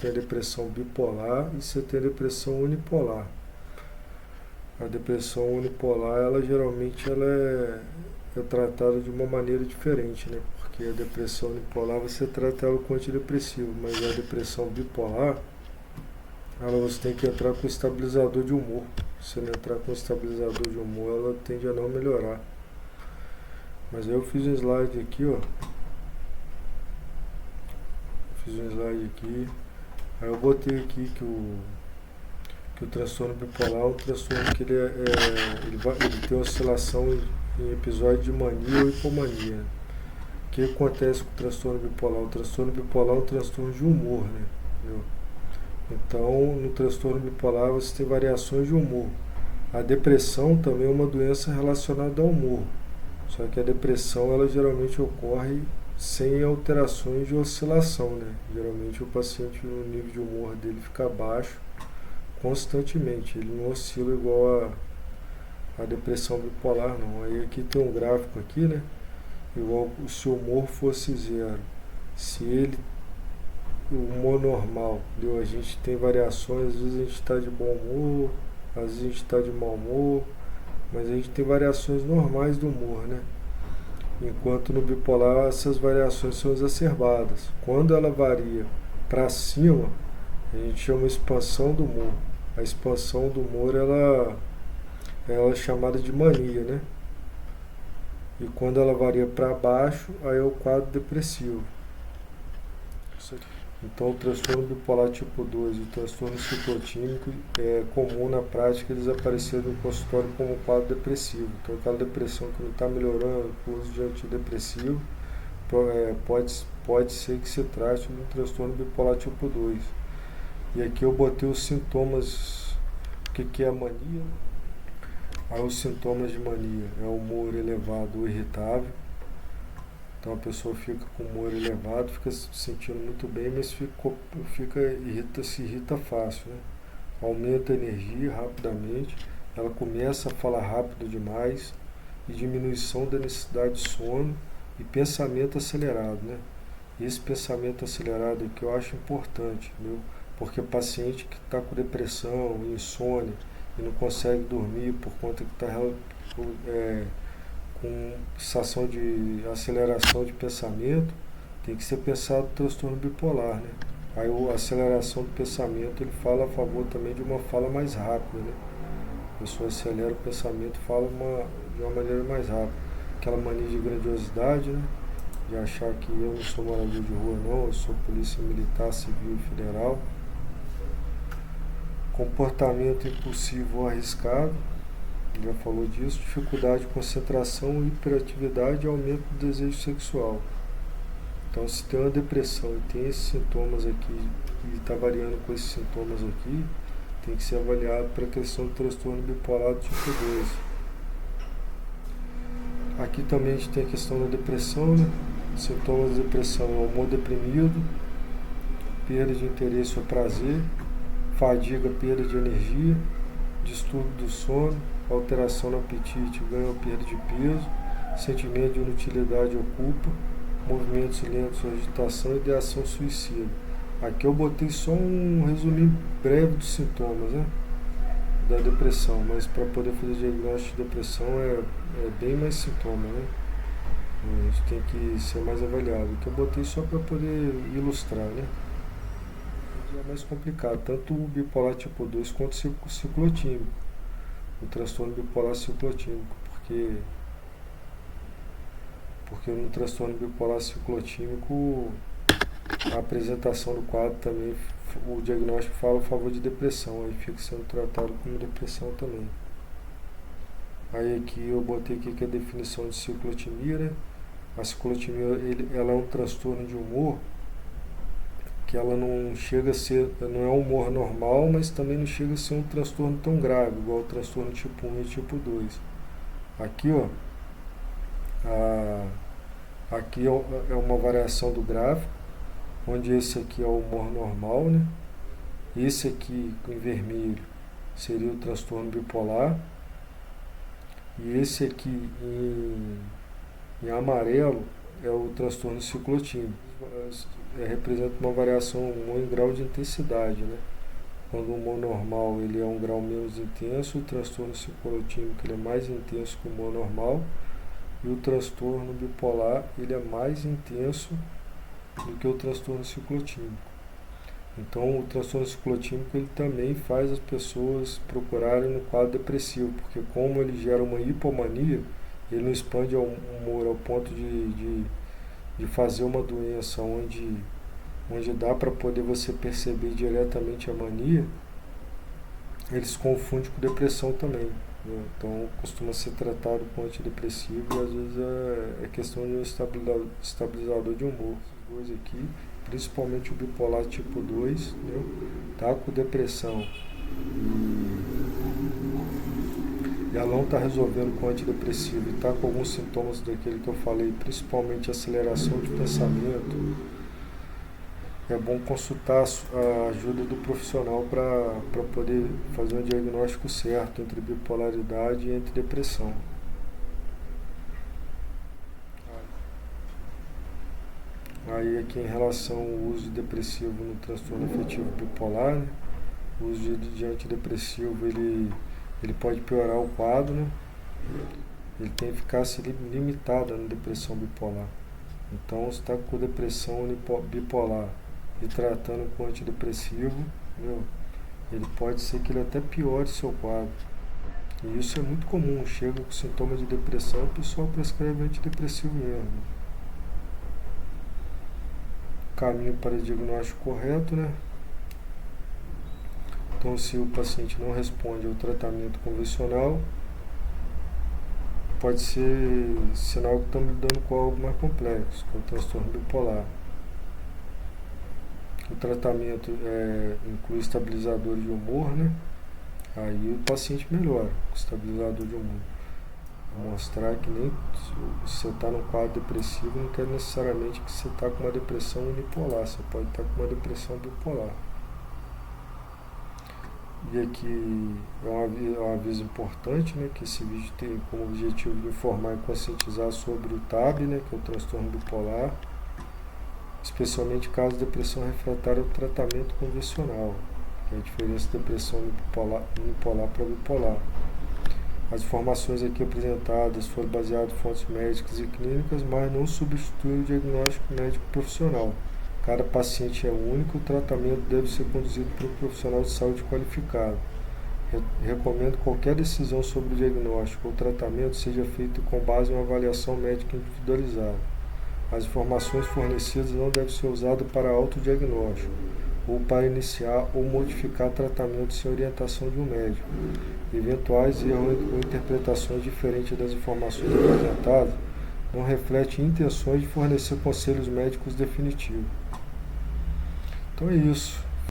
tem a depressão bipolar e você tem a depressão unipolar. A depressão unipolar, ela geralmente é tratada de uma maneira diferente, né? Porque a depressão unipolar você trata ela com antidepressivo, mas a depressão bipolar, ela você tem que entrar com estabilizador de humor. Se não entrar com estabilizador de humor, ela tende a não melhorar. Mas aí eu fiz um slide aqui, ó. Fiz um slide aqui. Aí eu botei aqui que o transtorno bipolar é um transtorno que ele tem oscilação em episódio de mania ou hipomania. O que acontece com o transtorno bipolar? O transtorno bipolar é um transtorno de humor, né? Entendeu? Então, no transtorno bipolar você tem variações de humor. A depressão também é uma doença relacionada ao humor. Só que a depressão, ela geralmente ocorre sem alterações de oscilação, né? Geralmente o paciente, o nível de humor dele fica baixo constantemente. Ele não oscila igual a depressão bipolar, não. Aí aqui tem um gráfico aqui, né? Igual se o humor fosse zero. Se ele o humor normal, entendeu? A gente tem variações, às vezes a gente está de bom humor, às vezes a gente está de mau humor, mas a gente tem variações normais do humor, né? Enquanto no bipolar essas variações são exacerbadas. Quando ela varia para cima, a gente chama expansão do humor. A expansão do humor ela é chamada de mania, né? E quando ela varia para baixo, aí é o quadro depressivo. Então, o transtorno bipolar tipo 2 e o transtorno ciclotímico é comum na prática eles aparecerem no consultório como quadro depressivo. Então, aquela depressão que não está melhorando por uso de antidepressivo, pode ser que se trate de um transtorno bipolar tipo 2. E aqui eu botei os sintomas, o que é a mania. Aí os sintomas de mania é o humor elevado ou irritável. Então a pessoa fica com humor elevado, fica se sentindo muito bem, mas se irrita fácil, né? Aumenta a energia rapidamente, ela começa a falar rápido demais e diminuição da necessidade de sono e pensamento acelerado, né? Esse pensamento acelerado aqui eu acho importante, viu? Porque paciente que está com depressão, insônia e não consegue dormir por conta que está com sensação de aceleração de pensamento, tem que ser pensado no transtorno bipolar, né? Aí a aceleração do pensamento, ele fala a favor também de uma fala mais rápida, né? A pessoa acelera o pensamento, fala de uma maneira mais rápida. Aquela mania de grandiosidade, né? De achar que eu não sou morador de rua não, eu sou polícia militar, civil e federal. Comportamento impulsivo ou arriscado, já falou disso, dificuldade de concentração, hiperatividade e aumento do desejo sexual. Então, se tem uma depressão e tem esses sintomas aqui, e está variando com esses sintomas aqui, tem que ser avaliado para a questão do transtorno bipolar do tipo 2. Aqui também a gente tem a questão da depressão, né? Sintomas da depressão é humor deprimido, perda de interesse ou prazer, fadiga, perda de energia, distúrbio do sono, alteração no apetite, ganho ou perda de peso, sentimento de inutilidade ou culpa, movimentos lentos, agitação e ideação suicida. Aqui eu botei só um resuminho breve dos sintomas, né, da depressão, mas para poder fazer diagnóstico de depressão é bem mais sintoma, né? A gente tem que ser mais avaliado. Aqui eu botei só para poder ilustrar, né? É mais complicado, tanto o bipolar tipo 2 quanto o ciclotímico, o transtorno bipolar ciclotímico, porque no transtorno bipolar ciclotímico a apresentação do quadro também, o diagnóstico fala a favor de depressão, aí fica sendo tratado como depressão também. Aí aqui eu botei aqui que é a definição de ciclotimia, né? A ciclotimia ela é um transtorno de humor que ela não chega a ser, não é um humor normal, mas também não chega a ser um transtorno tão grave, igual o transtorno tipo 1 e tipo 2. Aqui, ó, aqui é uma variação do gráfico, onde esse aqui é o humor normal, né? Esse aqui, em vermelho, seria o transtorno bipolar, e esse aqui em amarelo é o transtorno ciclotímico. representa uma variação em grau de intensidade, né? Quando o humor normal ele é um grau menos intenso, o transtorno ciclotímico ele é mais intenso que o humor normal, e o transtorno bipolar ele é mais intenso do que o transtorno ciclotímico. Então, o transtorno ciclotímico ele também faz as pessoas procurarem no quadro depressivo, porque como ele gera uma hipomania, ele não expande o humor ao ponto de fazer uma doença onde dá para poder você perceber diretamente a mania, ele se confunde com depressão também, né? Então, costuma ser tratado com antidepressivo e às vezes é questão de um estabilizador de humor. Esses dois aqui, principalmente o bipolar tipo 2, né? Tá com depressão e ela não está resolvendo com antidepressivo e está com alguns sintomas daquele que eu falei, principalmente aceleração de pensamento, é bom consultar a ajuda do profissional para poder fazer um diagnóstico certo entre bipolaridade e entre depressão. Aí aqui em relação ao uso de depressivo no transtorno afetivo bipolar, né? O uso de antidepressivo ele pode piorar o quadro, né? Ele tem eficácia limitada na depressão bipolar. Então, se está com depressão bipolar e tratando com antidepressivo, ele pode ser que ele até piore seu quadro. E isso é muito comum. Chega com sintomas de depressão, o pessoal prescreve antidepressivo mesmo. Caminho para o diagnóstico correto, né? Então, se o paciente não responde ao tratamento convencional, pode ser sinal que estamos lidando com algo mais complexo, que é o transtorno bipolar. O tratamento inclui estabilizadores de humor, né? Aí o paciente melhora com estabilizador de humor. Mostrar que nem se você está num quadro depressivo não quer necessariamente que você está com uma depressão unipolar, você pode estar com uma depressão bipolar. E aqui é um aviso importante, né, que esse vídeo tem como objetivo de informar e conscientizar sobre o TAB, né, que é o transtorno bipolar, especialmente caso de depressão refratária ao tratamento convencional, que é a diferença de depressão unipolar para bipolar. As informações aqui apresentadas foram baseadas em fontes médicas e clínicas, mas não substituem o diagnóstico médico profissional. Cada paciente é único, o tratamento deve ser conduzido por um profissional de saúde qualificado. Recomendo que qualquer decisão sobre o diagnóstico ou tratamento seja feita com base em uma avaliação médica individualizada. As informações fornecidas não devem ser usadas para autodiagnóstico ou para iniciar ou modificar tratamento sem orientação de um médico. Eventuais erros ou interpretações diferentes das informações apresentadas não refletem intenções de fornecer conselhos médicos definitivos. Então é isso.